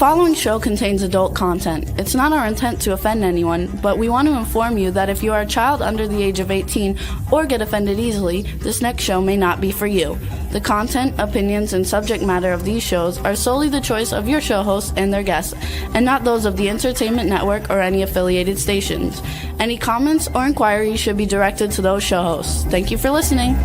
following show contains adult content. It's not our intent to offend anyone, but we want to inform you that if you are a child under the age of 18 or get offended easily, this next show may not be for you. The content, opinions, and subject matter of these shows are solely the choice of your show hosts and their guests, and not those of the Entertainment Network or any affiliated stations. Any comments or inquiries should be directed to those show hosts. Thank you for listening.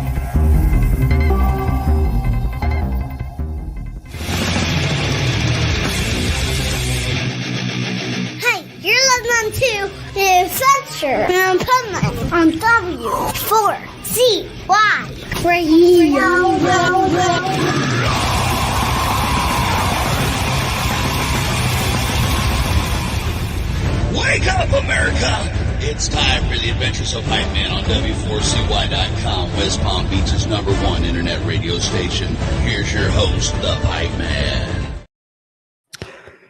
Listening to the Adventures of Pipeman on W4CY Radio. Wake up, America! It's time for the Adventures of Pipeman on W4CY.com, West Palm Beach's #1 internet radio station. Here's your host, the Pipeman.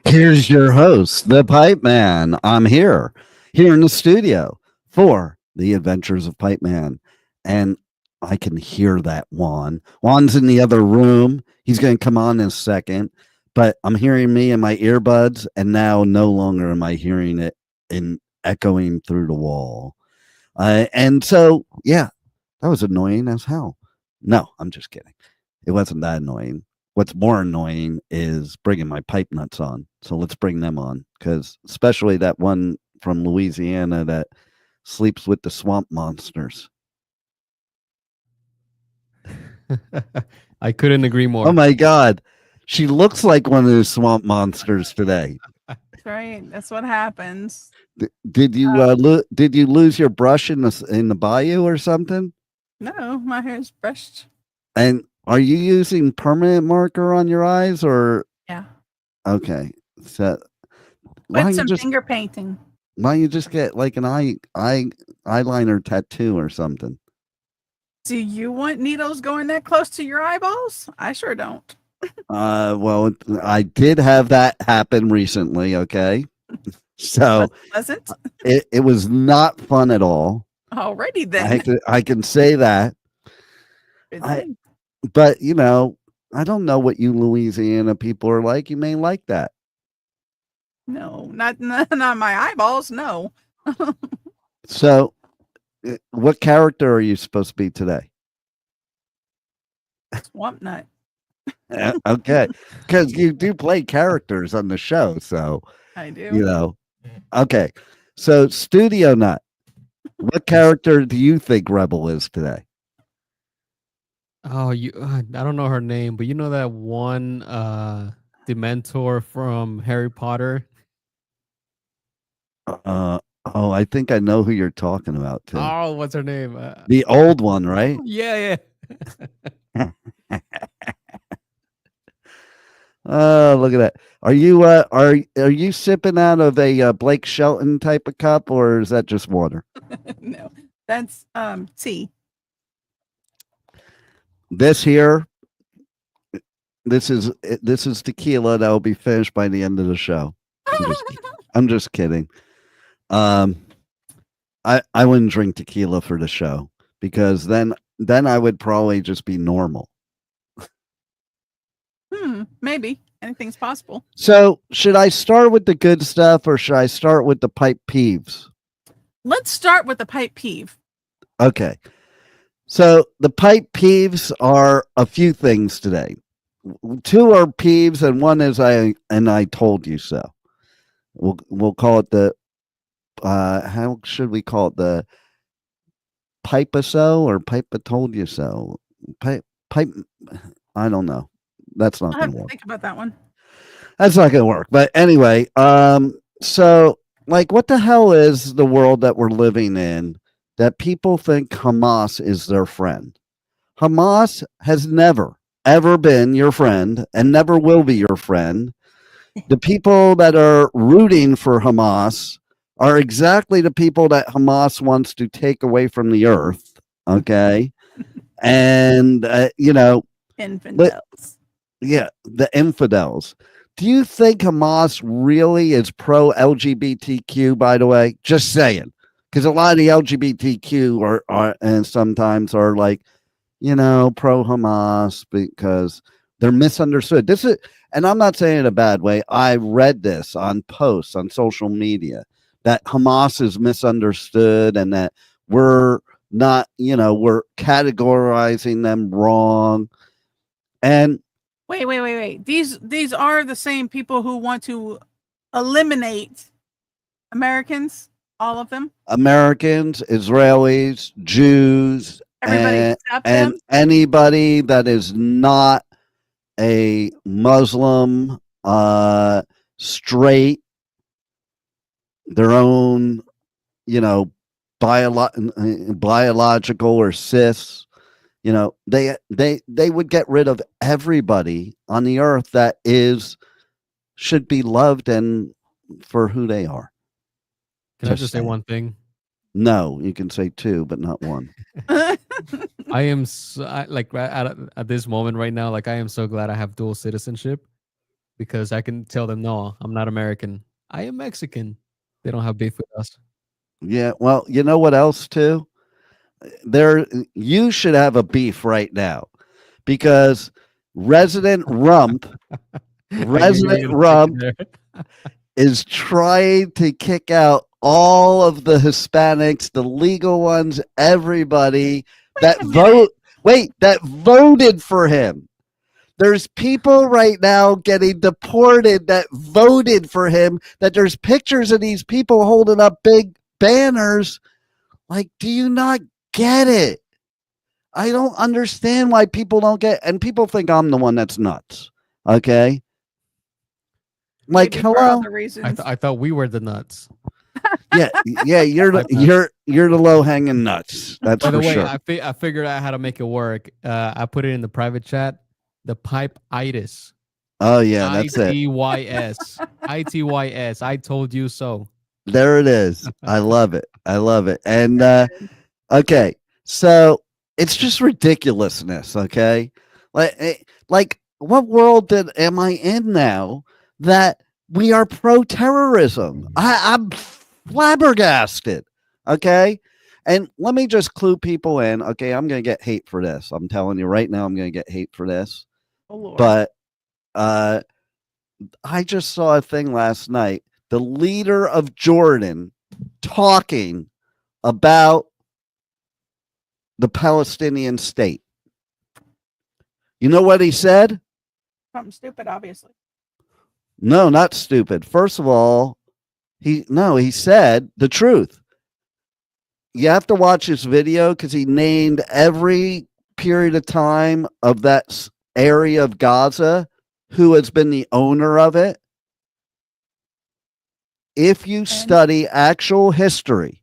Here's your host, the Pipeman. I'm here in the studio for the Adventures of Pipeman. And I can hear that Juan. Juan's in the other room. He's going to come on in a second. But I'm hearing me in my earbuds, and now no longer am I hearing it in echoing through the wall. And so, yeah, that was annoying as hell. No, I'm just kidding. It wasn't that annoying. What's more annoying is bringing my pipe nuts on. So let's bring them on, because especially that one from Louisiana that sleeps with the swamp monsters. I couldn't agree more. Oh my God. She looks like one of those swamp monsters today. That's right. That's what happens. Did you lose your brush in the bayou or something? No, my hair's brushed. And are you using permanent marker on your eyes or? Yeah. Okay. So with some finger painting. Why don't you just get like an eyeliner tattoo or something? Do you want needles going that close to your eyeballs? I sure don't. Well, I did have that happen recently. Okay. So was it? It was not fun at all. Alrighty then. I can say that. But you know, I don't know what you Louisiana people are like. You may like that. No, not my eyeballs. No. So, what character are you supposed to be today? Swamp Nut. Okay, because you do play characters on the show, so I do. You know. Okay, so Studio Nut. What character do you think Rebel is today? Oh, I don't know her name, but you know that one Dementor from Harry Potter? I think I know who you're talking about too. Oh, what's her name? The old one, right? Yeah. Oh, look at that. Are you sipping out of a Blake Shelton type of cup, or is that just water? No, that's tea. This is tequila that will be finished by the end of the show. I'm just kidding. I wouldn't drink tequila for the show because then I would probably just be normal. Maybe anything's possible. So should I start with the good stuff or should I start with the pipe peeves? Let's start with the pipe peeve. Okay. So the pipe peeves are a few things today. 2 are peeves and one is I told you so. We'll call it the how should we call it, the pipe-a-so or pipe-a told you so? Pipe I don't know. That's not going to work. Think about that one. That's not going to work. But anyway, so like what the hell is the world that we're living in that people think Hamas is their friend? Hamas has never, ever been your friend and never will be your friend. The people that are rooting for Hamas are exactly the people that Hamas wants to take away from the earth. Okay. And, infidels. The infidels. Do you think Hamas really is pro LGBTQ, by the way? Just saying. Because a lot of the LGBTQ are and sometimes are like, pro Hamas because They're misunderstood. This is, and I'm not saying it in a bad way. I read this on posts on social media that Hamas is misunderstood and that we're not, we're categorizing them wrong. And Wait. These are the same people who want to eliminate Americans, all of them. Americans, Israelis, Jews, Everybody except them. anybody that is not a Muslim, straight, their own, biological or cis, they would get rid of everybody on the earth that should be loved and for who they are. Can I just say one thing? No, you can say two, but not one. I am at this moment right now, like I am so glad I have dual citizenship because I can tell them, no, I'm not American. I am Mexican. They don't have beef with us. Yeah, well, you know what else too? You should have a beef right now because Resident Rump is trying to kick out all of the Hispanics, the legal ones, everybody that voted for him. There's people right now getting deported that voted for him, that there's pictures of these people holding up big banners. Like, do you not get it? I don't understand why people don't get, and people think I'm the one that's nuts. Okay. Like, hello. I thought we were the nuts. Yeah, you're the low hanging nuts. That's By the for way, sure. I figured out how to make it work. I put it in the private chat. The pipe-itis. Oh yeah, that's it. ITYS. ITYS. I told you so. There it is. I love it. And okay, so it's just ridiculousness. Okay, like what world am I in now that we are pro-terrorism? I'm flabbergasted. Okay. And let me just clue people in. Okay, I'm going to get hate for this. I'm telling you right now, I'm going to get hate for this. Oh, Lord. But I just saw a thing last night. The leader of Jordan talking about the Palestinian state. You know what he said? Something stupid, obviously. No, not stupid. First of all, he said the truth. You have to watch his video because he named every period of time of that area of Gaza who has been the owner of it. If you study actual history,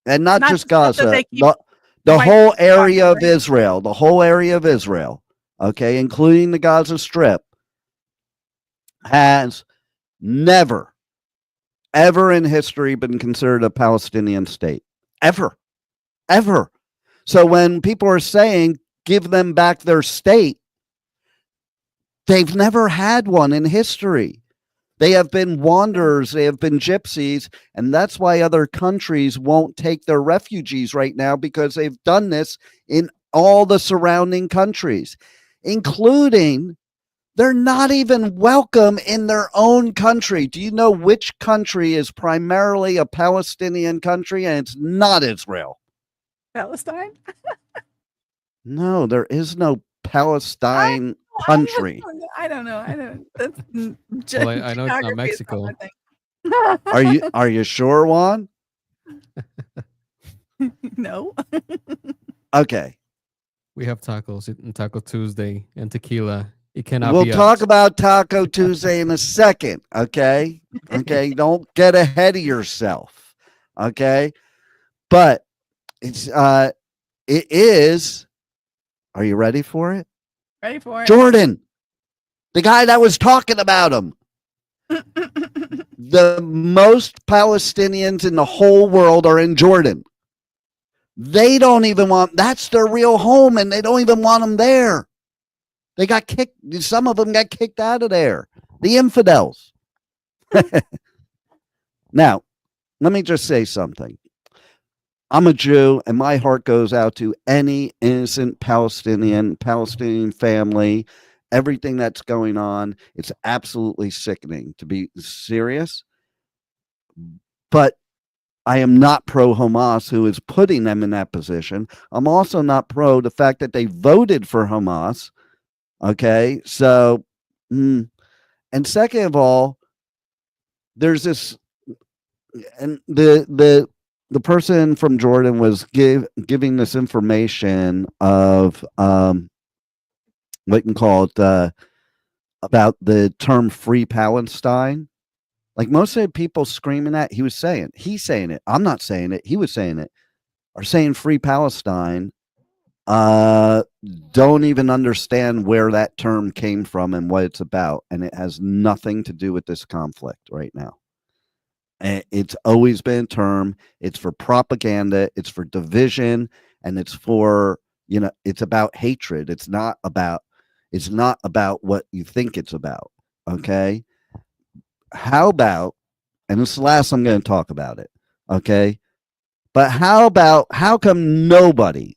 and not just Gaza, the whole area of Israel, okay, including the Gaza Strip, has never, ever in history been considered a Palestinian state. Ever. So when people are saying, give them back their state, they've never had one in history. They have been wanderers. They have been gypsies. And that's why other countries won't take their refugees right now, because they've done this in all the surrounding countries, including they're not even welcome in their own country. Do you know which country is primarily a Palestinian country? And it's not Israel. Palestine? No, there is no Palestine country. I don't know. I know it's not Mexico. Are you sure, Juan? No. Okay. We have tacos and Taco Tuesday and tequila. It cannot We'll be talk us. about Taco Tuesday in a second. Okay. Okay. Don't get ahead of yourself. Okay. But it is. Are you ready for it? Ready for it. Jordan, the guy that was talking about him. The most Palestinians in the whole world are in Jordan. They don't even want, that's their real home, and they don't even want them there. They got kicked. Some of them got kicked out of there. The infidels. Now, let me just say something. I'm a Jew, and my heart goes out to any innocent Palestinian family, everything that's going on. It's absolutely sickening, to be serious. But I am not pro Hamas, who is putting them in that position. I'm also not pro the fact that they voted for Hamas. Okay. So, and second of all, there's this, and the person from Jordan was giving this information of what you can call it, about the term free Palestine. Like most of the people screaming that, he's saying it. I'm not saying it. He was saying it. Are saying free Palestine. Don't even understand where that term came from and what it's about, and it has nothing to do with this conflict right now. It's always been a term. It's for propaganda. It's for division, and it's for, it's about hatred. It's not about what you think it's about. Okay. How about, and this is the last I'm going to talk about it. Okay. But how come nobody,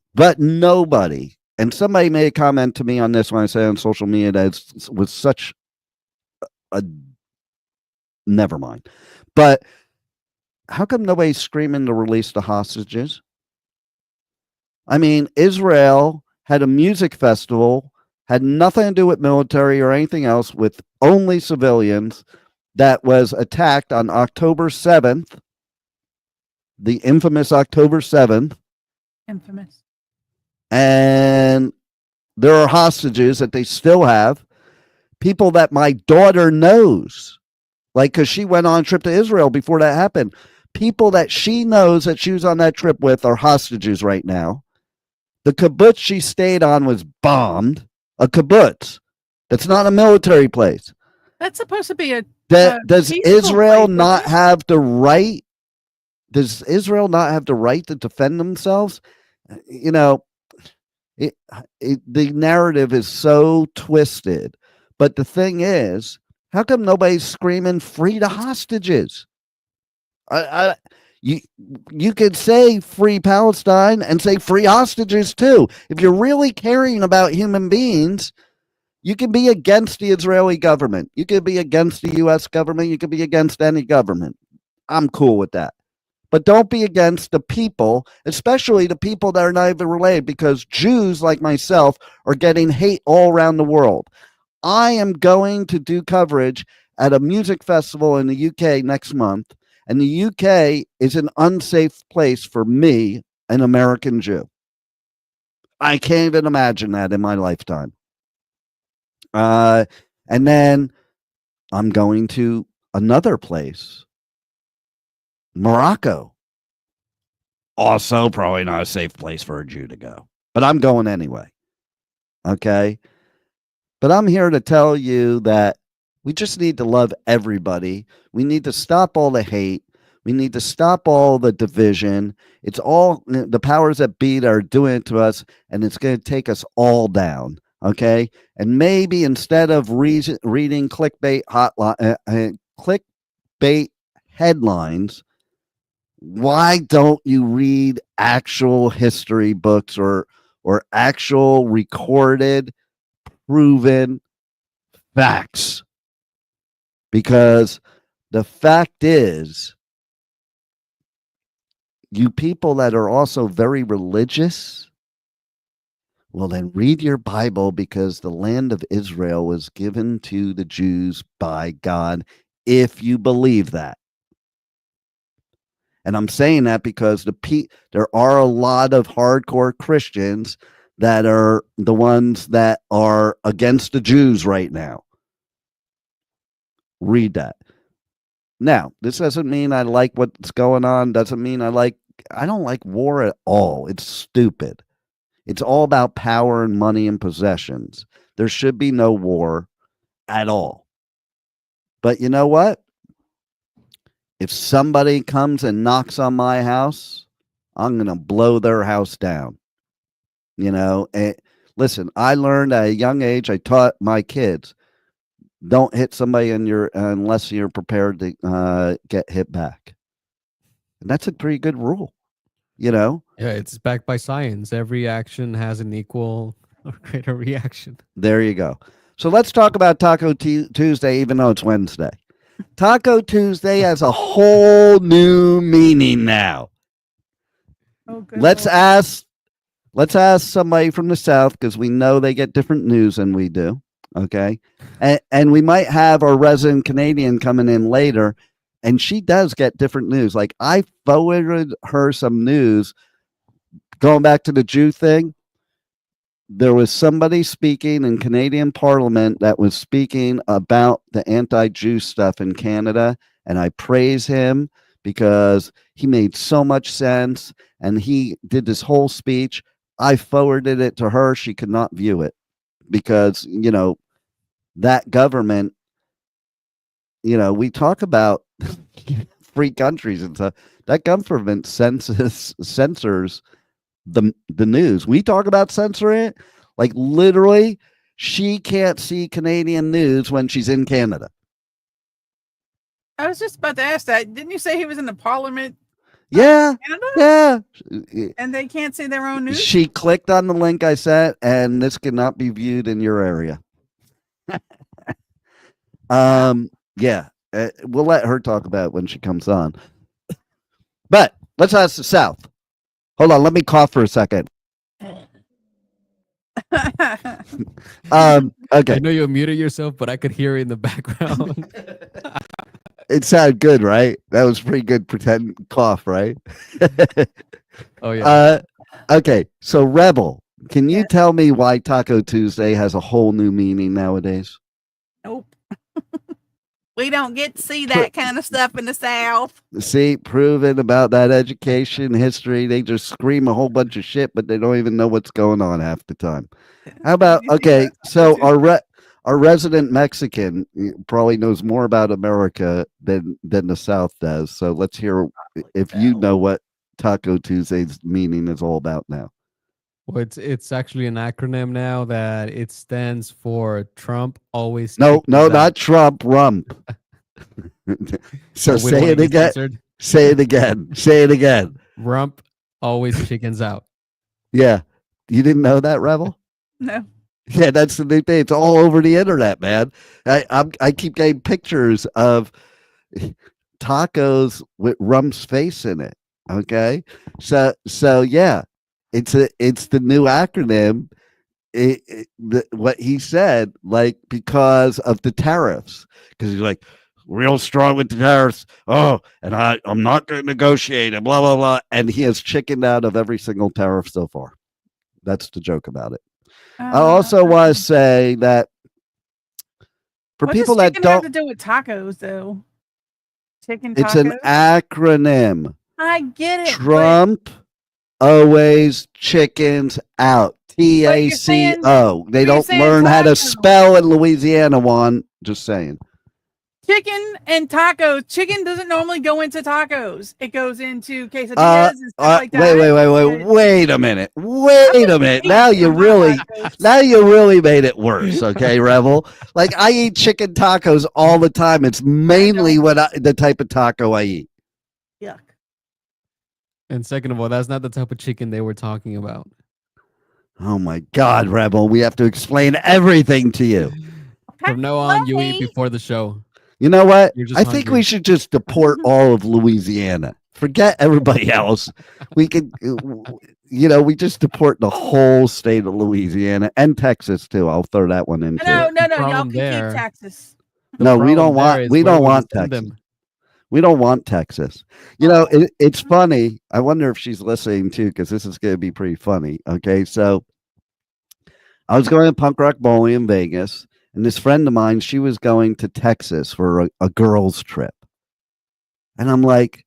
and somebody made a comment to me on this when I said on social media that it was such a, never mind. But how come nobody's screaming to release the hostages? I mean, Israel had a music festival, had nothing to do with military or anything else, with only civilians, that was attacked on October 7th, the infamous October 7th. Infamous. And there are hostages that they still have, people that my daughter knows, like, because she went on a trip to Israel before that happened. People that she knows that she was on that trip with are hostages right now. The kibbutz she stayed on was bombed. A kibbutz. That's not a military place. That's supposed to be does Israel not have the right? Does Israel not have the right to defend themselves? The narrative is so twisted. But the thing is, how come nobody's screaming free the hostages? You could say free Palestine and say free hostages too. If you're really caring about human beings, you can be against the Israeli government. You could be against the U.S. government. You could be against any government. I'm cool with that. But don't be against the people, especially the people that are not even related, because Jews like myself are getting hate all around the world. I am going to do coverage at a music festival in the UK next month, and the UK is an unsafe place for me, an American Jew. I can't even imagine that in my lifetime. And then I'm going to another place, Morocco. Also, probably not a safe place for a Jew to go, but I'm going anyway. Okay. But I'm here to tell you that we just need to love everybody. We need to stop all the hate. We need to stop all the division. It's all the powers that be that are doing it to us, and it's going to take us all down. Okay. And maybe instead of reading clickbait clickbait headlines, why don't you read actual history books or actual recorded, proven facts? Because the fact is, you people that are also very religious, well, then read your Bible, because the land of Israel was given to the Jews by God, if you believe that. And I'm saying that because there are a lot of hardcore Christians that are the ones that are against the Jews right now. Read that. Now, this doesn't mean I like what's going on. Doesn't mean I don't like war at all. It's stupid. It's all about power and money and possessions. There should be no war at all. But you know what? If somebody comes and knocks on my house, I'm going to blow their house down. Listen, I learned at a young age, I taught my kids, don't hit somebody unless you're prepared to get hit back. And that's a pretty good rule, Yeah, it's backed by science. Every action has an equal or greater reaction. There you go. So let's talk about Taco Tuesday, even though it's Wednesday. Taco Tuesday has a whole new meaning now. Oh, good Let's Lord. ask somebody from the South, because we know they get different news than we do. Okay. And we might have our resident Canadian coming in later, and she does get different news. Like, I forwarded her some news going back to the Jew thing. There was somebody speaking in Canadian Parliament that was speaking about the anti-Jew stuff in Canada, and I praise him because he made so much sense, and he did this whole speech. I forwarded it to her. She could not view it because, that government, we talk about free countries and stuff. That government censors the news. We talk about censoring it. Like, literally, she can't see Canadian news when she's in Canada. I was just about to ask that. Didn't you say he was in the Parliament? Yeah. Canada? Yeah. And they can't see their own news? She clicked on the link I sent, and this cannot be viewed in your area. Yeah. We'll let her talk about it when she comes on. But let's ask the South. Hold on, let me cough for a second. Okay. I know you muted yourself, but I could hear it in the background. It sounded good, right? That was pretty good pretend cough, right? Oh yeah. Okay, so Rebel, can you tell me why Taco Tuesday has a whole new meaning nowadays? Nope. We don't get to see that kind of stuff in the South. See, proven about that education, history. They just scream a whole bunch of shit, but they don't even know what's going on half the time. How about, okay, so our resident Mexican probably knows more about America than the South does. So let's hear if you know what Taco Tuesday's meaning is all about now. Well, it's actually an acronym now that it stands for Trump always. No, not Trump, rump. So say it again. Say it again. Say it again. Rump always chickens out. Yeah. You didn't know that, Rebel? No. Yeah, that's the new thing. It's all over the internet, man. I keep getting pictures of tacos with Rump's face in it. Okay. So yeah. It's the new acronym. What he said, like, because of the tariffs, because he's like real strong with the tariffs. Oh, and I'm not going to negotiate and blah blah blah. And he has chickened out of every single tariff so far. That's the joke about it. I also want to say that for people that don't have to do with tacos, though. Chicken tacos. It's an acronym. I get it. Trump always chickens out. T.A.C.O. They don't learn how to spell in Louisiana, Juan. Just saying. Chicken and tacos. Chicken doesn't normally go into tacos. It goes into quesadillas and stuff like that. Wait a minute. Wait a minute. Now you really made it worse. Okay, Rebel. Like, I eat chicken tacos all the time. It's mainly the type of taco I eat. Yuck. And second of all, that's not the type of chicken they were talking about. Oh my God, Rebel. We have to explain everything to you. From now on, you eat before the show. You know what? I think we should just deport all of Louisiana. Forget everybody else. We could, we just deport the whole state of Louisiana and Texas too. I'll throw that one in. No. Y'all can keep Texas. No, we don't want Texas. We don't want Texas. It's funny. I wonder if she's listening too, because this is going to be pretty funny. Okay, so I was going to Punk Rock Bowling in Vegas, and this friend of mine, she was going to Texas for a girls' trip. And I'm like,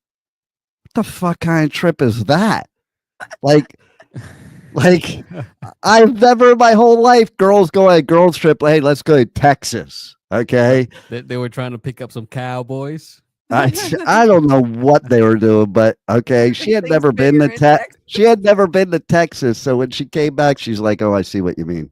what the fuck kind of trip is that? Like I've never in my whole life, girls go on a girls' trip. Hey, let's go to Texas. Okay. They were trying to pick up some cowboys. I don't know what they were doing, but okay. She had never been to She had never been to Texas, so when she came back, she's like, "Oh, I see what you mean."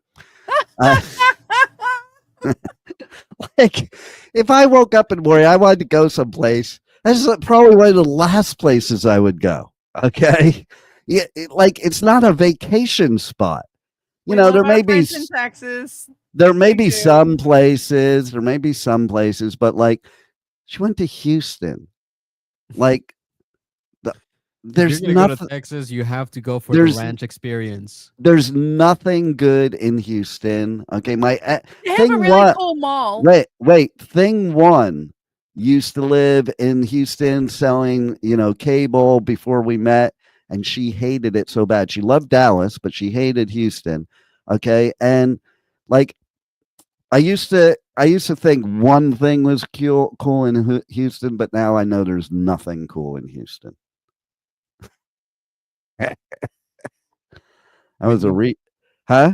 Like, if I woke up in the morning, I wanted to go someplace. That's probably one of the last places I would go. Okay, it's not a vacation spot. There may be Texas. There may Thank be you. some places. There may be some places, but like she went to Houston. Like the, If you're there's gonna go to nothing. Texas, you have to go for the There's ranch experience. there's nothing good in Houston. Okay, my They have a thing really one. cool mall. Wait. Thing one used to live in Houston selling, cable before we met, and she hated it so bad. She loved Dallas, but she hated Houston. Okay, and like I used to think one thing was cool in Houston, but now I know there's nothing cool in Houston. That was a Whitney? huh?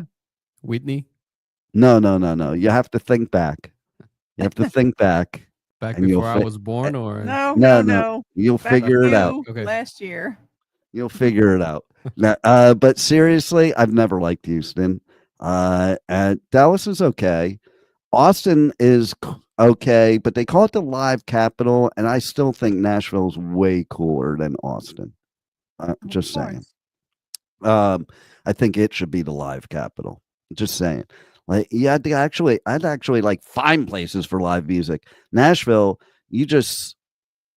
Whitney, No. You have to think back. You have to think back, back and you'll before I was born, or No, no, no, no. no. You'll Back figure it out. to Okay. last year. You'll figure it out. Now, but seriously, I've never liked Houston. Dallas is okay. Austin is okay, but they call it the live capital, and I still think Nashville's way cooler than Austin. Just Of saying. course. I think it should be the live capital. Just saying. Like, yeah, I'd actually like find places for live music. Nashville, you just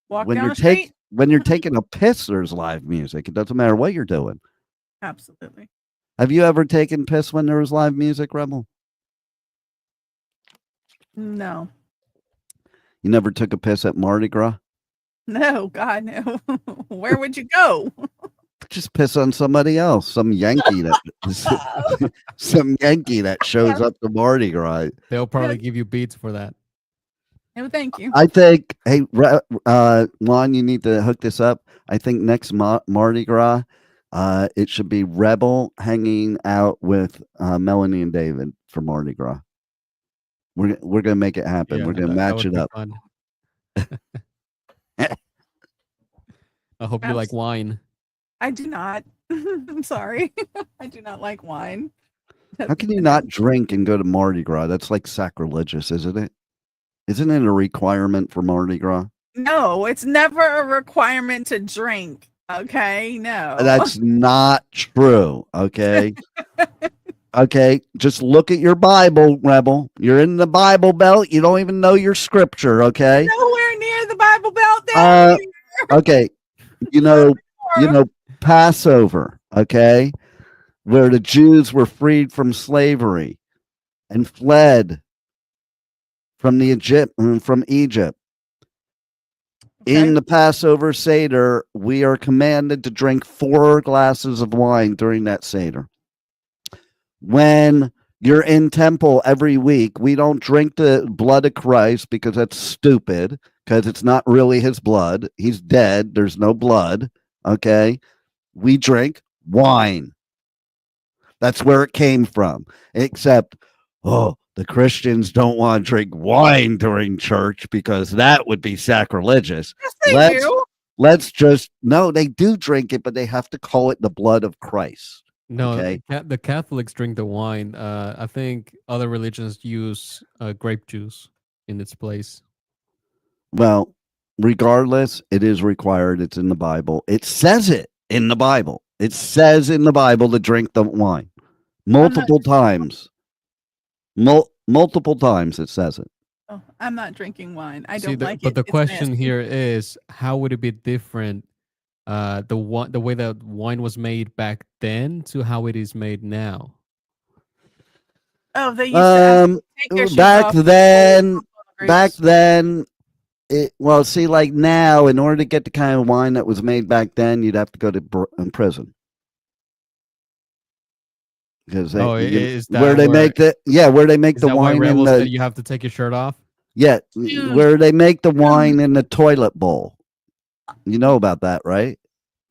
Walk when down you're the street. when you're taking a piss, there's live music. It doesn't matter what you're doing. Absolutely. Have you ever taken piss when there was live music, Rebel? No. You never took a piss at Mardi Gras? No, God, no. Where would you go? Just piss on somebody else, some Yankee that shows up to Mardi Gras. they'll probably give you beats for that. No, thank you. I think, hey, Juan, you need to hook this up. I think next Mardi Gras, it should be Rebel hanging out with Melanie and David for Mardi Gras. We're gonna make it happen. Yeah, We're gonna that match would it be up. fun. I hope you like wine. I do not. I'm sorry. I do not like wine. How can you not drink and go to Mardi Gras? That's like sacrilegious, isn't it? Isn't it a requirement for Mardi Gras? No, it's never a requirement to drink. Okay, no. That's not true. Okay. Okay. Just look at your Bible, Rebel. You're in the Bible Belt. You don't even know your scripture. Okay. Nowhere near the Bible Belt down here. Okay. You know Passover. Okay. Where the Jews were freed from slavery and fled from Egypt. In the Passover Seder, we are commanded to drink 4 glasses of wine during that Seder. When you're in temple every week, we don't drink the blood of Christ because that's stupid, because it's not really his blood. He's dead. There's no blood. Okay. We drink wine. That's where it came from. Except, the Christians don't want to drink wine during church because that would be sacrilegious. Yes, they do. Let's just no, they do drink it, but they have to call it the blood of Christ. No, Okay. the Catholics drink the wine. I think other religions use grape juice in its place. Well, regardless, it is required. It's in the Bible. It says it in the Bible. It says in the Bible to drink the wine multiple times. Multiple times it says it. Oh, I'm not drinking wine. I See, don't like it. but the It's question nasty. here is, how would it be different? The way that wine was made back then to how it is made now. Oh, they used to ask you to take their shoes back off then, before back grapes. then, see, like now, in order to get the kind of wine that was made back then, you'd have to go to prison. Because is that where they make the Is that why wine in Rebel the said you have to take your shirt off? where they make the wine in the toilet bowl. You know about that, right?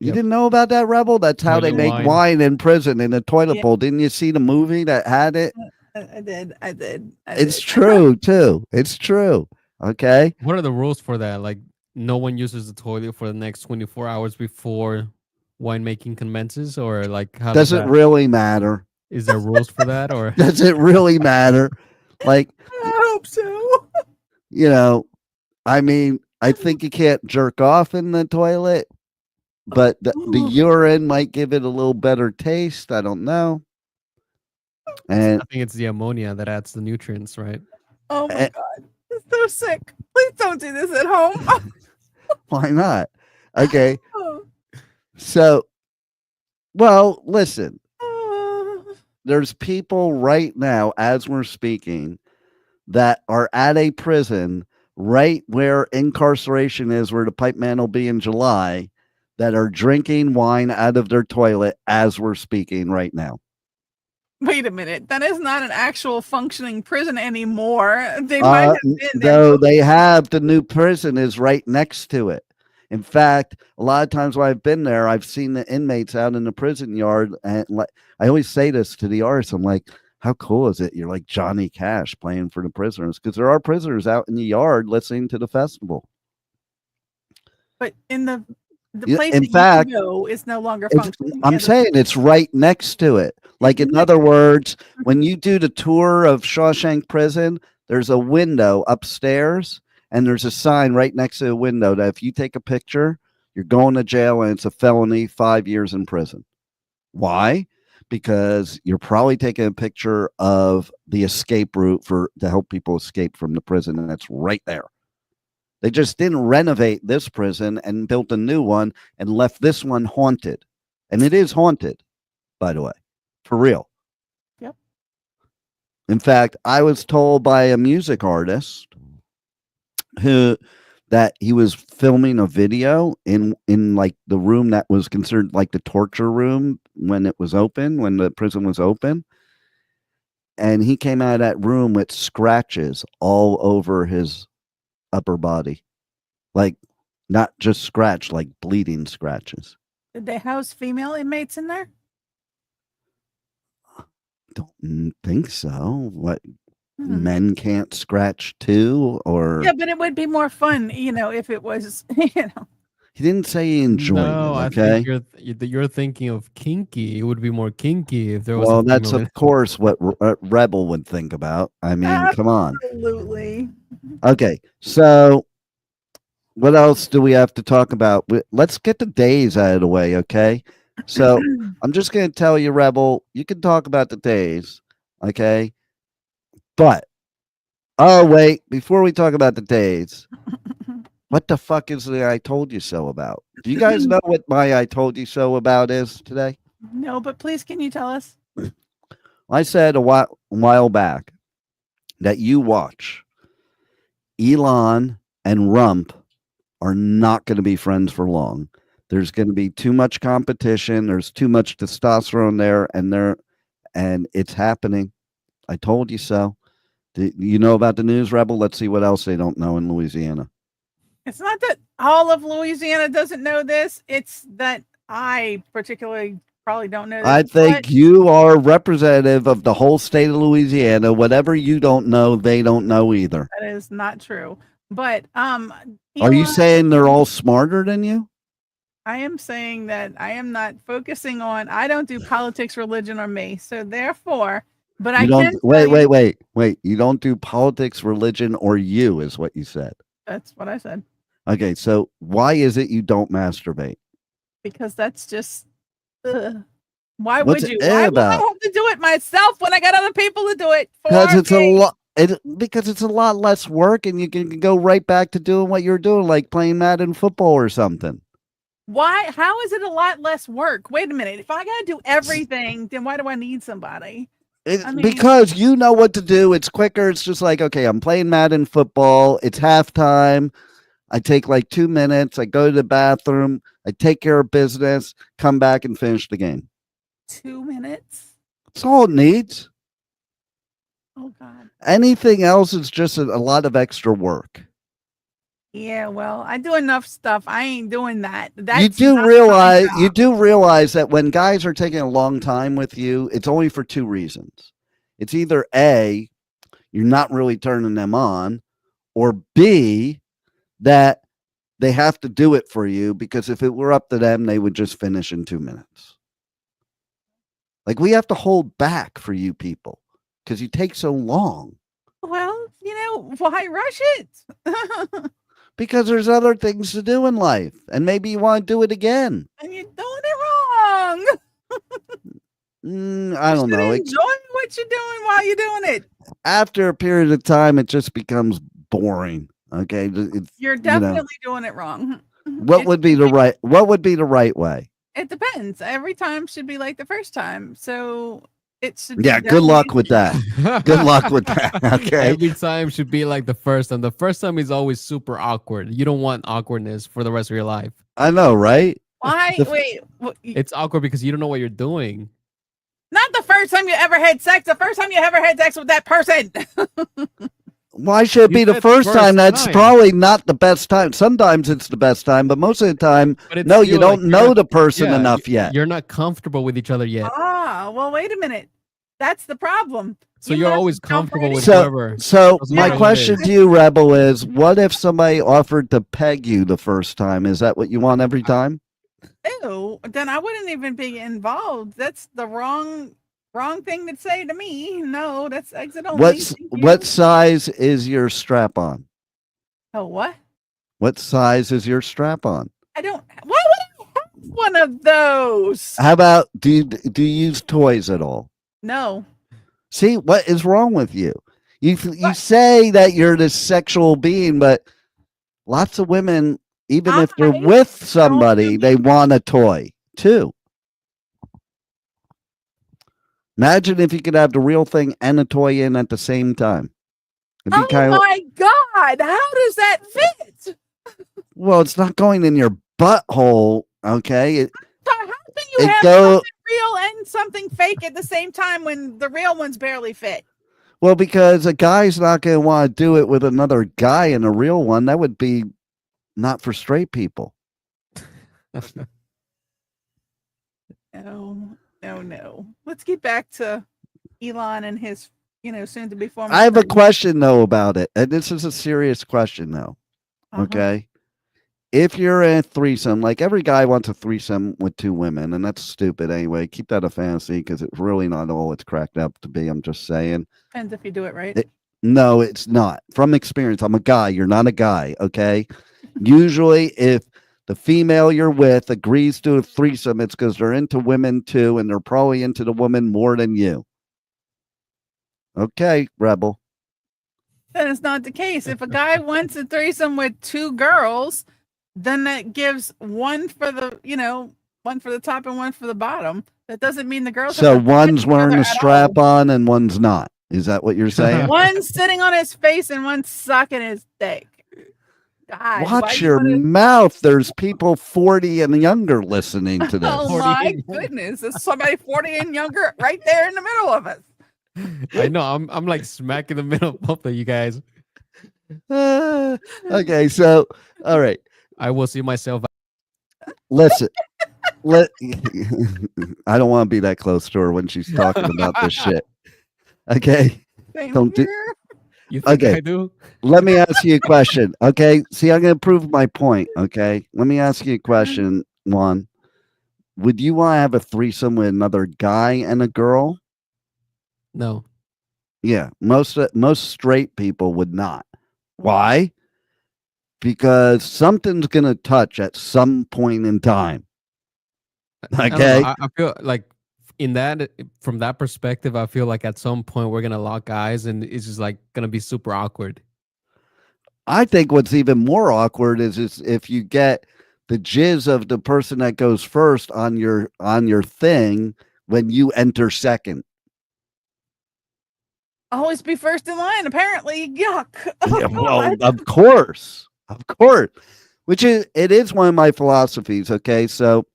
You Yep. didn't know about that, Rebel? That's how they Toilet make wine. wine in prison in the toilet Yeah. bowl. Didn't you see the movie that had it? I did. It's true too. It's true. Okay. What are the rules for that? Like, no one uses the toilet for the next 24 hours before winemaking commences, or like how Does it really matter? Is there rules for that, or Does it really matter? Like, I hope so. I mean, I think you can't jerk off in the toilet, but the urine might give it a little better taste. I don't know. And I think it's the ammonia that adds the nutrients, right? Oh my Eh. god. It's so sick. Please don't do this at home. why not? Okay. Oh. So, well, listen, Oh. there's people right now, as we're speaking, that are at a prison right where incarceration is, where the pipe man will be in July, that are drinking wine out of their toilet as we're speaking right now. Wait a minute. That is not an actual functioning prison anymore. They might have been. Though they have, the new prison is right next to it. In fact, a lot of times when I've been there, I've seen the inmates out in the prison yard, and like I always say this to the artists, I'm like, how cool is it? You're like Johnny Cash playing for the prisoners, because there are prisoners out in the yard listening to the festival. But in the Yeah, place in that fact, you go is no longer It's- functioning. I'm as a- saying it's right next to it. Like, in other words, when you do the tour of Shawshank Prison, there's a window upstairs, and there's a sign right next to the window that if you take a picture, you're going to jail and it's a felony, 5 years in prison. Why? Because you're probably taking a picture of the escape route to help people escape from the prison, and that's right there. They just didn't renovate this prison and built a new one and left this one haunted. And it is haunted, by the way, for real. Yep. In fact, I was told by a music artist that he was filming a video in like the room that was considered like the torture room when it was open, when the prison was open. And he came out of that room with scratches all over his upper body, like not just scratch, like bleeding scratches. Did they house female inmates in there? Don't think so. What, Hmm. men can't scratch too? Or Yeah, but it would be more fun, if it was, he didn't say he enjoyed No, it. I Okay, think you're thinking of kinky. It would be more kinky if there was. well, a that's female of course what Rebel would think about. I mean, come on. Absolutely. Okay, so what else do we have to talk about? Let's get the days out of the way, okay? So I'm just going to tell you, Rebel, you can talk about the days, okay? But, oh, wait, before we talk about the days, what the fuck is the I told you so about? Do you guys know what my I told you so about is today? No, but please, can you tell us? I said a while back that you watch Elon and Rump are not going to be friends for long. There's going to be too much competition. There's too much testosterone there, and it's happening. I told you so. Do you know about the news, Rebel? Let's see what else they don't know in Louisiana. It's not that all of Louisiana doesn't know this. It's that I particularly probably don't know this. I think you are representative of the whole state of Louisiana. Whatever you don't know, they don't know either. That is not true. But Are you saying they're all smarter than you? I am saying that I am not focusing on. I don't do politics, religion, or me. So therefore, but I can wait. You don't do politics, religion, or you is what you said. That's what I said. Okay, so why is it you don't masturbate? Because that's just. Why What's would you? it Why would I about? have to do it myself when I got other people to do it for Because it's me? a lot. Because it's a lot less work, and you can go right back to doing what you're doing, like playing Madden football or something. Why? How is it a lot less work? Wait a minute. If I got to do everything, then why do I need somebody? Because you know what to do. It's quicker. It's just like, okay, I'm playing Madden football. It's halftime. I take like 2 minutes. I go to the bathroom. I take care of business, come back and finish the game. 2 minutes? That's all it needs. Oh, God. Anything else is just a lot of extra work. Yeah, well, I do enough stuff. I ain't doing that. You do realize that when guys are taking a long time with you, it's only for two reasons. It's either A, you're not really turning them on, or B, that they have to do it for you, because if it were up to them, they would just finish in 2 minutes. Like, we have to hold back for you people because you take so long. Well, why rush it? Because there's other things to do in life, and maybe you want to do it again. And you're doing it wrong. I don't know. Enjoy what you're doing while you're doing it. After a period of time, it just becomes boring. Okay, You're definitely doing it wrong. What would be the right way? It depends. Every time should be like the first time. So it should. Yeah. Good luck with that. Good luck with that. Okay. Every time should be like the first time. The first time is always super awkward. You don't want awkwardness for the rest of your life. I know, right? Why? Wait. It's awkward because you don't know what you're doing. Not the first time you ever had sex. The first time you ever had sex with that person. Why should it be the first time? That's probably not the best time. Sometimes it's the best time, but most of the time, no, you don't know the person enough yet. You're not comfortable with each other yet. Ah, well, wait a minute. That's the problem. So you're always comfortable with so, whoever. So my question to you, Rebel, is what if somebody offered to peg you the first time? Is that what you want every time? Ew, then I wouldn't even be involved. That's the wrong thing to say to me. No, that's exit only. What size is your strap on? Oh, what? What size is your strap on? I don't. Why would I have one of those? How about do you use toys at all? No. See, what is wrong with you? You say that you're this sexual being, but lots of women, even if they're with somebody, they want a toy too. Imagine if you could have the real thing and a toy in at the same time. Oh my God. How does that fit? Well, it's not going in your butthole, okay? How can you have something real and something fake at the same time when the real ones barely fit? Well, because a guy's not going to want to do it with another guy in a real one. That would be not for straight people. No. Let's get back to Elon and his, soon to be former. I have a question though about it. And this is a serious question though. Okay. If you're in a threesome, like every guy wants a threesome with two women, and that's stupid anyway. Keep that a fantasy because it's really not all it's cracked up to be. I'm just saying. Depends if you do it right. No, it's not. From experience, I'm a guy. You're not a guy. Okay. Usually, if the female you're with agrees to a threesome, it's because they're into women too, and they're probably into the woman more than you. Okay, Rebel. That is not the case. If a guy wants a threesome with two girls, then that gives one for the, one for the top and one for the bottom. That doesn't mean the girls. So one's wearing a strap on and one's not. Is that what you're saying? One's sitting on his face and one's sucking his dick. God, watch your mouth. There's people 40 and younger listening to this. Oh my goodness. There's somebody 40 and younger right there in the middle of us. I know. I'm like smack in the middle of both of you guys. Okay, so all right. I will see myself. Listen. I don't want to be that close to her when she's talking about this shit. Okay. Don't do. You think I do? Let me ask you a question. Okay. See, I'm going to prove my point. Okay. Let me ask you a question. One, would you want to have a threesome with another guy and a girl? No. Yeah. Most straight people would not. Why? Because something's going to touch at some point in time. Okay. I feel like from that perspective, I feel like at some point we're gonna lock eyes and it's just like gonna be super awkward. I think what's even more awkward is if you get the jizz of the person that goes first on your thing when you enter second. Always be first in line, apparently. Yuck. Yeah, well, of course. Which it is one of my philosophies. Okay, so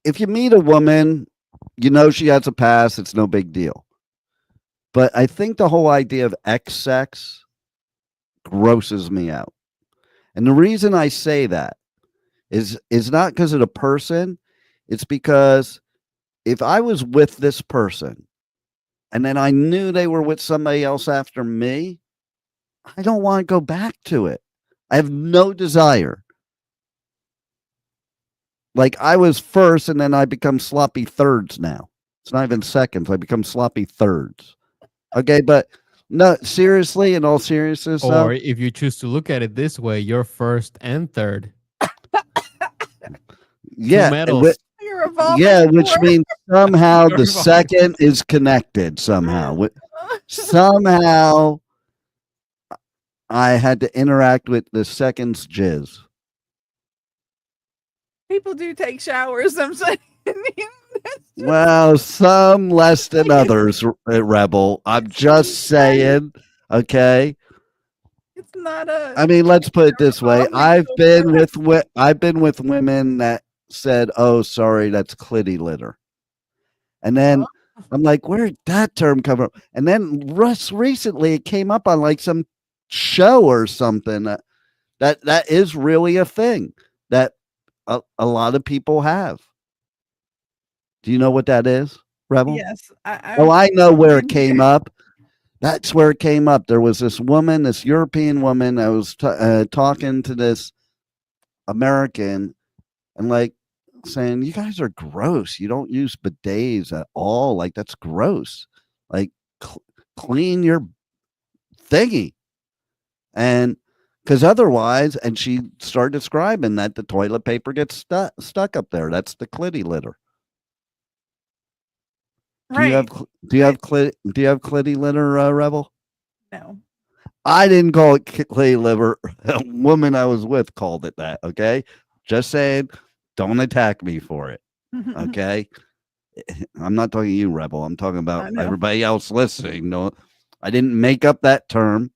if you meet a woman, she has a past, it's no big deal. But I think the whole idea of X-sex grosses me out. And the reason I say that is not because of the person. It's because if I was with this person and then I knew they were with somebody else after me, I don't want to go back to it. I have no desire. Like I was first and then I become sloppy thirds now. It's not even seconds. I become sloppy thirds. Okay, but no, seriously, in all seriousness. Or if you choose to look at it this way, you're first and third. Yeah. revolving Yeah, which door. means somehow the Revolving second is connected somehow. Somehow I had to interact with the second's jizz. People do take showers. I'm saying. Well, some less than others, Rebel. I'm just saying, okay? It's not a. I mean, let's put it this way. revolving I've door. been with women that said, "Oh, sorry, that's clitty litter." And then I'm like, where did that term come from? And then recently it came up on like some show or something that is really a thing that a lot of people have. Do you know what that is, Rebel? Yes. Oh, I know where it came up. That's where it came up. There was this woman, this European woman, that was talking to this American and like saying, "You guys are gross. You don't use bidets at all. Like that's gross. Like clean your thingy." And because otherwise, and she started describing that the toilet paper gets stuck up there. That's the clitty litter. Do you have clitty litter, Rebel? No. I didn't call it clitty litter. A woman I was with called it that. Okay, just saying. Don't attack me for it. Okay, I'm not talking to you, Rebel. I'm talking about everybody else listening. No, I didn't make up that term.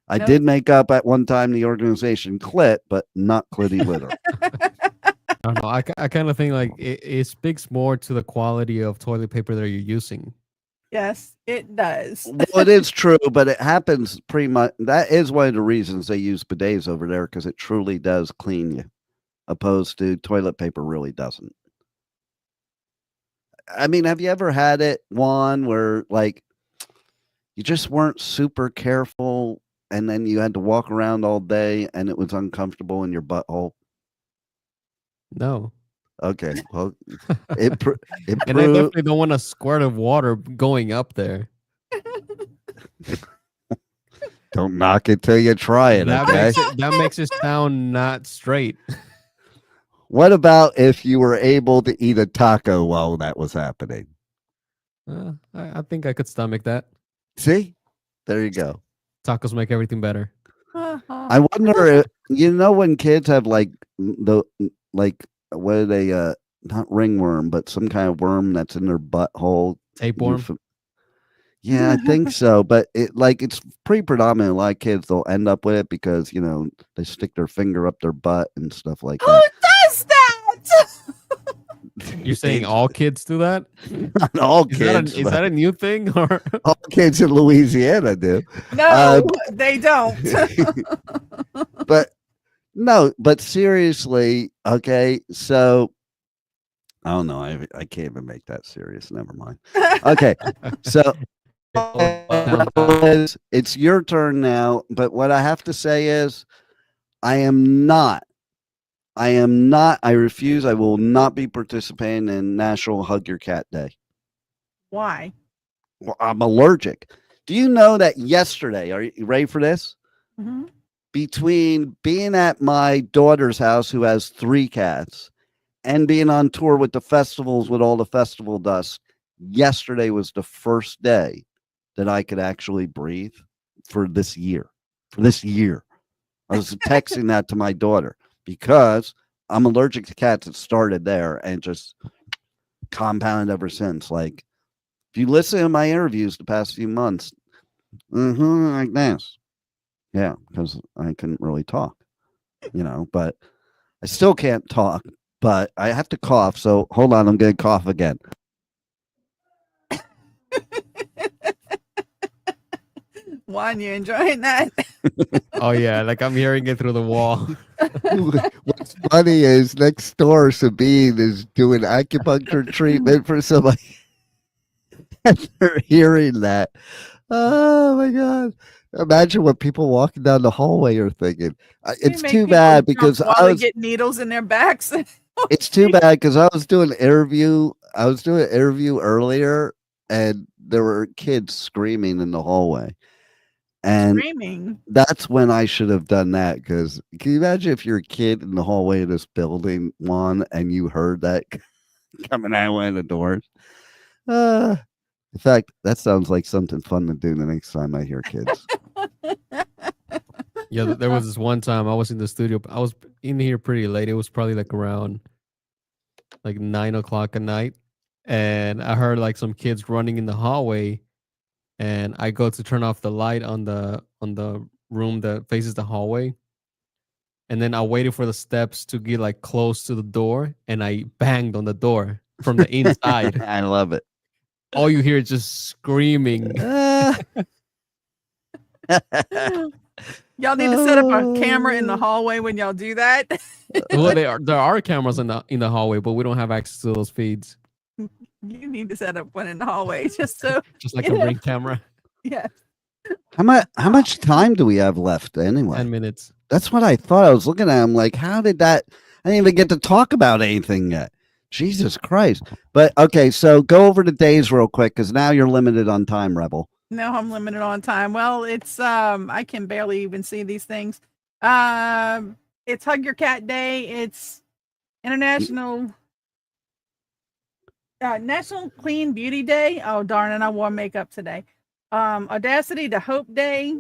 I did make up at one time the organization clit, but not clitty litter. I don't know. I kind of think like it speaks more to the quality of toilet paper that you're using. Yes, it does. Well, it is true, but it happens pretty much. That is one of the reasons they use bidets over there, because it truly does clean you, opposed to toilet paper really doesn't. I mean, have you ever had it, Juan, where like you just weren't super careful and then you had to walk around all day and it was uncomfortable in your butthole? No. Okay. Well, it and I definitely don't want a squirt of water going up there. Don't knock it till you try it. Okay. That makes it sound not straight. What about if you were able to eat a taco while that was happening? I think I could stomach that. See? There you go. Tacos make everything better. I wonder if, when kids have like what are they, not ringworm, but some kind of worm that's in their butthole. Tapeworm? Yeah, I think so. But it's pretty predominant. A lot of kids, they'll end up with it because, they stick their finger up their butt and stuff like that. Who does that? You're saying all kids do that? Not all kids. Is that a new thing? Or all kids in Louisiana do. No, they don't. But seriously, okay, so I don't know. I can't even make that serious. Never mind. Okay, so it's your turn now. But what I have to say is, I refuse. I will not be participating in National Hug Your Cat Day. Why? Well, I'm allergic. Do you know that yesterday, are you ready for this? Mm-hmm. Between being at my daughter's house, who has 3 cats, and being on tour with the festivals with all the festival dust, yesterday was the first day that I could actually breathe for this year. I was texting that to my daughter because I'm allergic to cats. It started there and just compounded ever since. Like, if you listen to my interviews the past few months, like this. Yeah, because I couldn't really talk, but I still can't talk, but I have to cough. So hold on, I'm going to cough again. Juan, you enjoying that? oh yeah, like I'm hearing it through the wall. What's funny is next door, Sabine is doing acupuncture treatment for somebody. And they're hearing that. Oh my God. Imagine what people walking down the hallway are thinking. It's too bad because I was get needles in their backs. It's too bad because I was doing an interview earlier and there were kids screaming in the hallway. And Screaming. That's when I should have done that, because can you imagine if you're a kid in the hallway of this building, Juan, and you heard that coming out one of the doors. In fact, that sounds like something fun to do the next time I hear kids. Yeah, there was this one time I was in the studio. I was in here pretty late. It was probably like around like 9 o'clock at night, and I heard like some kids running in the hallway, and I go to turn off the light on the room that faces the hallway, and then I waited for the steps to get like close to the door, and I banged on the door from the inside. I love it. All you hear is just screaming. Y'all need to set up a camera in the hallway when y'all do that. Well, there are cameras in the hallway, but we don't have access to those feeds. You need to set up one in the hallway just so. Just like a ring camera. Yeah. How much time do we have left anyway? 10 minutes. That's what I thought. I was looking at him like, how did that? I didn't even get to talk about anything yet. Jesus Christ. But okay, so go over the days real quick because now you're limited on time, Rebel. No, I'm limited on time. Well, it's I can barely even see these things. It's Hug Your Cat Day. It's International National Clean Beauty Day. Oh darn it, I wore makeup today. Audacity to Hope Day.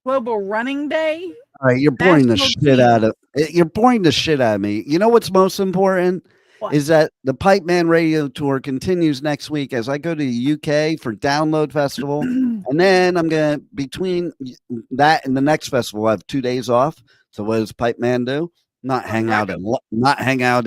Global Running Day. All right, you're boring the National shit out of you're boring the shit out of me. You know what's most important? What? Is that the Pipeman Radio Tour continues next week as I go to the UK for Download Festival. And then I'm going to, between that and the next festival, I have 2 days off. So what does Pipeman do? Not hang out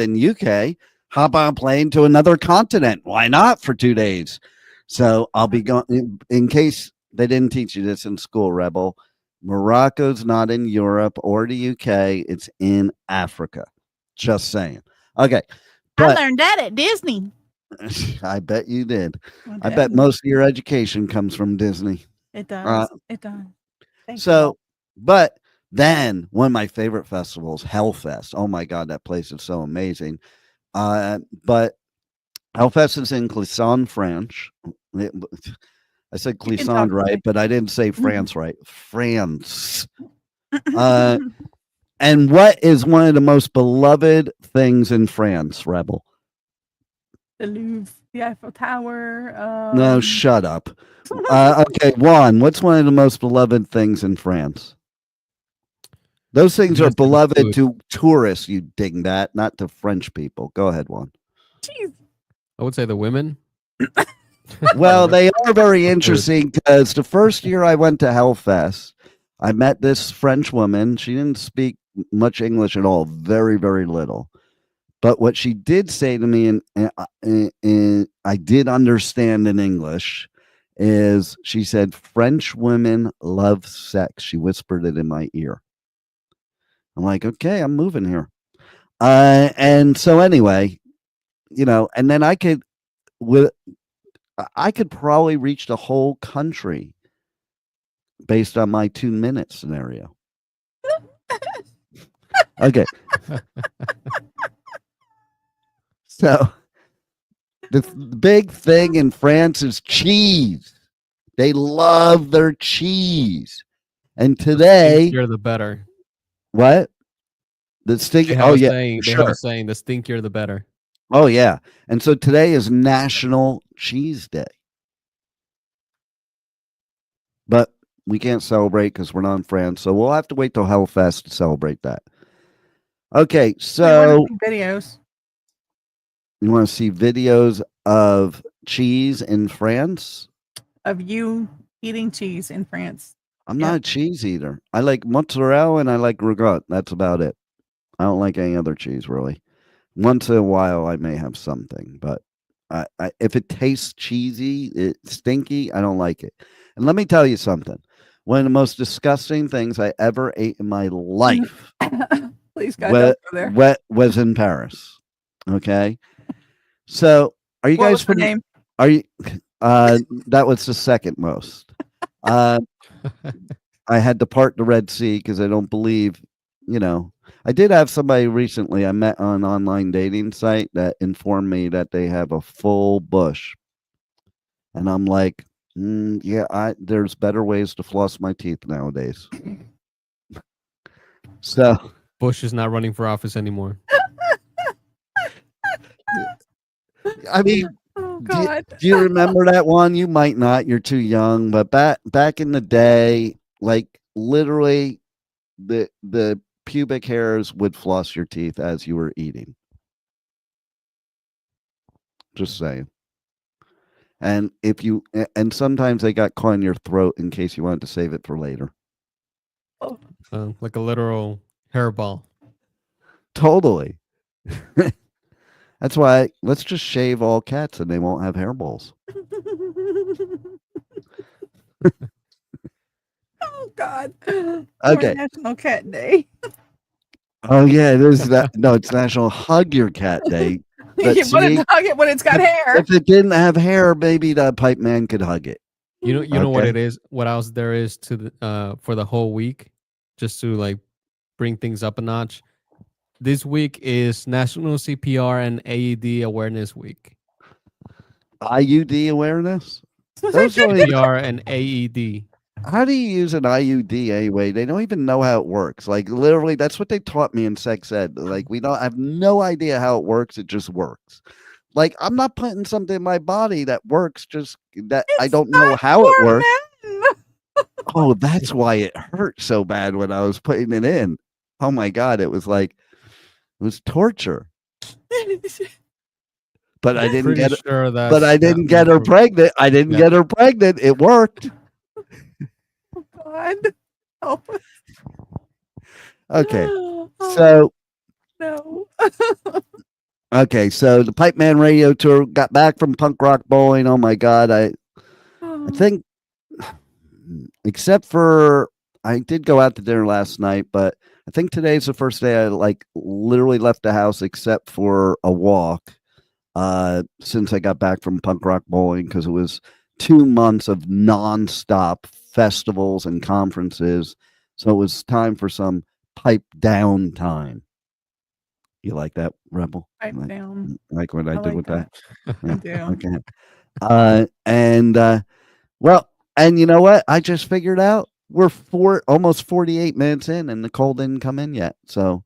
in UK, hop on a plane to another continent. Why not for 2 days? So I'll be going, in case they didn't teach you this in school, Rebel, Morocco's not in Europe or the UK. It's in Africa. Just saying. Okay. I learned that at Disney. I bet you did. I bet most of your education comes from Disney. It does. It does. But then one of my favorite festivals, Hellfest. Oh my God, that place is so amazing. But Hellfest is in Clisson, France. I said Clisson right, but I didn't say France right. France. And what is one of the most beloved things in France, Rebel? The Louvre, the Eiffel Tower. No, shut up. Okay, Juan, what's one of the most beloved things in France? Those things are beloved to tourists, you dingbat, not to French people. Go ahead, Juan. Jeez. I would say the women. Well, they are very interesting because the first year I went to Hellfest, I met this French woman. She didn't speak much English at all, very, very little. But what she did say to me, and I did understand in English, is she said, French women love sex. She whispered it in my ear. I'm like, okay, I'm moving here. And so anyway, and then I could probably reach the whole country based on my 2-minute scenario. Okay. So the big thing in France is cheese. They love their cheese. And today, the stinkier the better. What? The stink. Oh yeah, they have a saying, the stinkier the better. Oh yeah. And so today is National Cheese Day. But we can't celebrate because we're not in France. So we'll have to wait till Hellfest to celebrate that. Okay, so videos. You want to see videos of cheese in France? Of you eating cheese in France. I'm not a cheese eater. I like mozzarella and I like ragout. That's about it. I don't like any other cheese, really. Once in a while, I may have something, but if it tastes cheesy, it's stinky, I don't like it. And let me tell you something. One of the most disgusting things I ever ate in my life Please, God, don't go there. Was in Paris. Okay. So are you What guys was her name? Are you that was the second most. I had to part the Red Sea because I don't believe, I did have somebody recently I met on an online dating site that informed me that they have a full bush. And I'm like, yeah, there's better ways to floss my teeth nowadays. So Bush is not running for office anymore. I mean, Oh do you, God. do you remember that one? You might not. You're too young. But back in the day, like literally, the pubic hairs would floss your teeth as you were eating. Just saying. And and sometimes they got caught in your throat in case you wanted to save it for later. Like a literal hairball. Totally. That's why let's just shave all cats and they won't have hairballs. Oh God. Okay. National Cat Day. Oh yeah, it is that. No, it's National Hug Your Cat Day. But You want see, to hug it when it's got hair. if it didn't have hair, maybe the pipe man could hug it. You know what Okay. it is? What else there is to the for the whole week, just to like bring things up a notch. This week is National CPR and AED Awareness Week. IUD awareness? Those are CPR and AED. How do you use an IUD anyway? They don't even know how it works. Like literally, that's what they taught me in sex ed. Like we don't I have no idea how it works. It just works. Like I'm not putting something in my body that works. Just that I don't know how it works. Oh, that's why it hurt so bad when I was putting it in. Oh my God, it was torture. But I didn't Pretty get it. sure that. But I didn't get her pregnant. I didn't get her pregnant. It worked. God. Help us. Okay. Oh, So no. okay, so the Pipeman Radio Tour got back from punk rock bowling. Oh my God, I think, except for I did go out to dinner last night, but I think today's the first day I like literally left the house except for a walk. Since I got back from punk rock bowling, because it was 2 months of nonstop festivals and conferences, so it was time for some pipe down time. You like that, Rebel? Pipe down. Like what I did like with that? I do. Okay. Well, and you know what? I just figured out we're almost 48 minutes in, and Nicole didn't come in yet. So,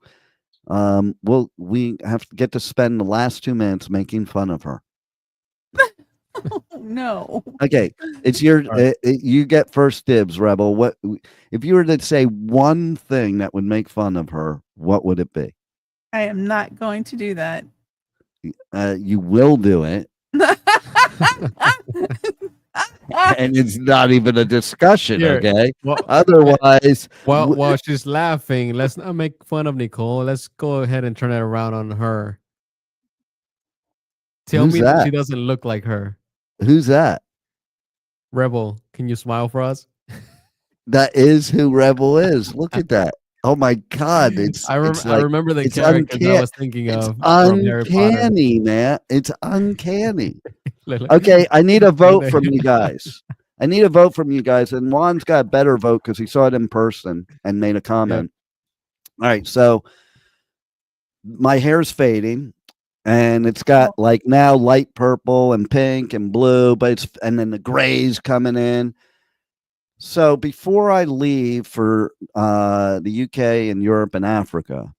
we have to get to spend the last 2 minutes making fun of her. Oh, no. Okay, it's your you get first dibs, Rebel. What if you were to say one thing that would make fun of her? What would it be? I am not going to do that. You will do it. And it's not even a discussion, Here, okay? well, Otherwise, while she's laughing, let's not make fun of Nicole. Let's go ahead and turn it around on her. Tell Who's me that that? she doesn't look like her. Who's that? Rebel, can you smile for us? That is who Rebel is. Look at that. Oh my God! I remember the it's characters I was thinking It's of from Harry Potter. uncanny, man. It's uncanny. Okay, I need a vote from you guys. I need a vote from you guys. And Juan's got a better vote because he saw it in person and made a comment. All right, so my hair's fading, and it's got like now light purple and pink and blue, but and then the gray's coming in. So before I leave for the UK and Europe and Africa,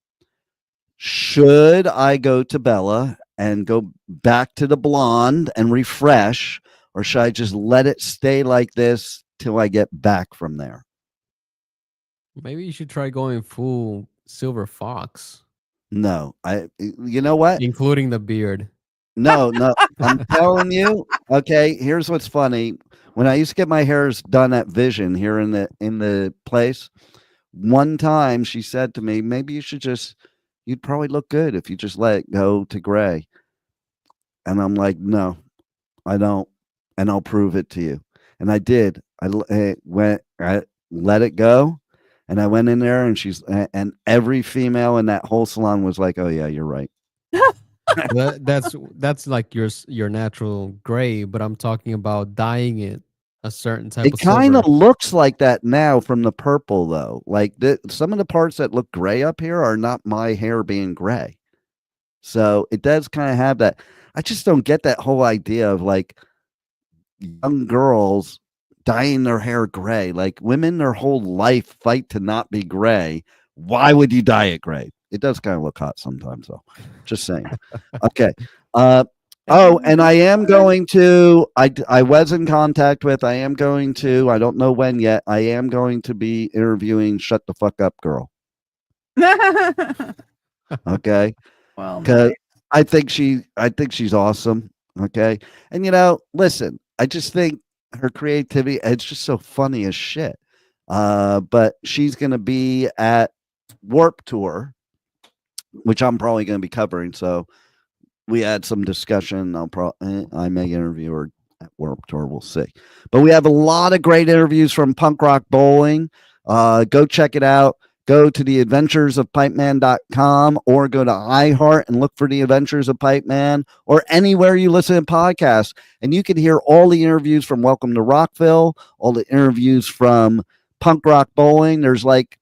should I go to Bella and go back to the blonde and refresh, or should I just let it stay like this till I get back from there? Maybe you should try going full silver fox. No, you know what? Including the beard. No, I'm telling you. Okay, here's what's funny. When I used to get my hairs done at Vision here in the place, one time she said to me, maybe you'd probably look good if you just let it go to gray. And I'm like, no, I don't. And I'll prove it to you. And I did. I let it go. And I went in there and every female in that whole salon was like, oh yeah, you're right. That's like your natural gray, but I'm talking about dyeing it a certain type of It kind of silver. looks like that now from the purple, though. Like some of the parts that look gray up here are not my hair being gray. So it does kind of have that. I just don't get that whole idea of like young girls dyeing their hair gray. Like women, their whole life fight to not be gray. Why would you dye it gray? It does kind of look hot sometimes, though. Just saying. Okay. Oh, and I am going to, I was in contact with, I am going to, I don't know when yet, I am going to be interviewing Shut the Fuck Up Girl. Okay. Well, Because nice. I think she's awesome. Okay. And listen, I just think her creativity, it's just so funny as shit. But she's going to be at Warp Tour, which I'm probably going to be covering. So we had some discussion. I may interview her at Warp Tour. We'll see. But we have a lot of great interviews from Punk Rock Bowling. Go check it out. Go to the Adventures of Pipeman.com or go to iHeart and look for the Adventures of Pipeman or anywhere you listen to podcasts. And you can hear all the interviews from Welcome to Rockville, all the interviews from Punk Rock Bowling. There's like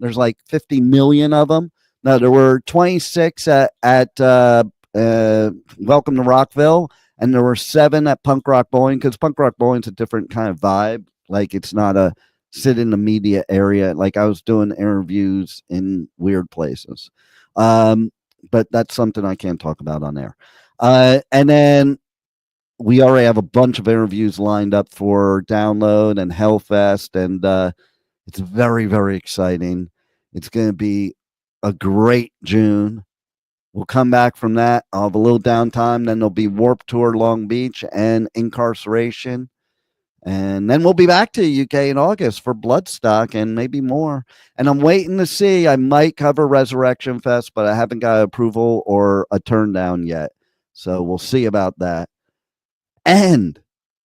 50 million of them. No, there were 26 at Welcome to Rockville, and there were 7 at Punk Rock Bowling, because Punk Rock Bowling's a different kind of vibe. Like, it's not a sit in the media area. Like, I was doing interviews in weird places. But that's something I can't talk about on air. And then we already have a bunch of interviews lined up for Download and Hellfest, and it's very, very exciting. It's going to be a great June. We'll come back from that. I'll have a little downtime. Then there'll be Warp Tour Long Beach and Incarceration. And then we'll be back to the UK in August for Bloodstock and maybe more. And I'm waiting to see. I might cover Resurrection Fest, but I haven't got approval or a turn down yet. So we'll see about that. And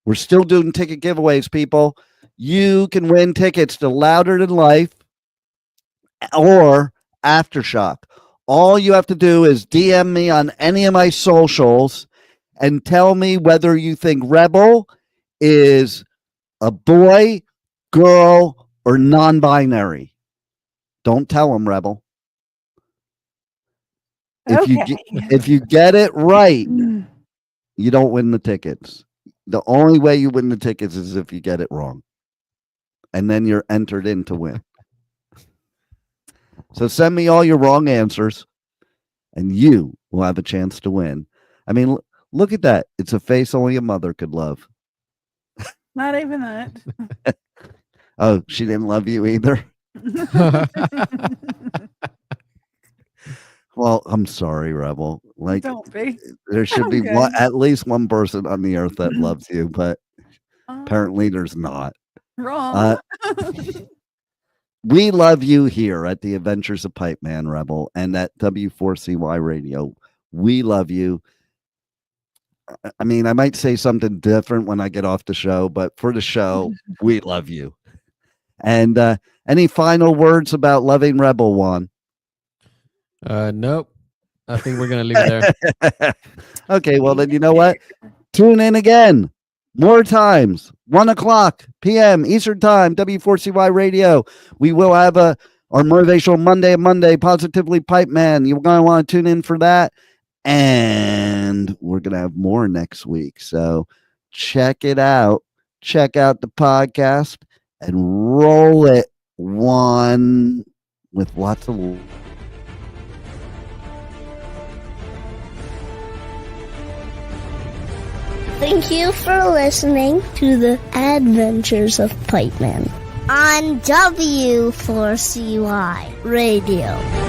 we're still doing ticket giveaways, people. You can win tickets to Louder Than Life or Aftershock. All you have to do is DM me on any of my socials and tell me whether you think Rebel is a boy, girl, or non-binary. Don't tell them, Rebel. If you get it right, you don't win the tickets. The only way you win the tickets is if you get it wrong. And then you're entered in to win. So send me all your wrong answers, and you will have a chance to win. I mean, look at that. It's a face only a mother could love. Not even that. Oh, she didn't love you either? Well, I'm sorry, Rebel. Like, Don't be. there should be Okay. at least one person on the earth that loves you, but apparently there's not. Wrong. We love you here at the Adventures of Pipeman, Rebel, and at W4CY Radio. We love you. I mean, I might say something different when I get off the show, but for the show, we love you. And any final words about loving Rebel, Juan? Nope. I think we're going to leave it there. Okay, well, then you know what? Tune in again. More times, 1:00 p.m. Eastern Time, W4CY Radio. We will have our Motivational Monday, Positively Pipeman. You're going to want to tune in for that. And we're going to have more next week. So check it out. Check out the podcast and roll it one with lots of... Thank you for listening to the Adventures of Pipeman on W4CY Radio.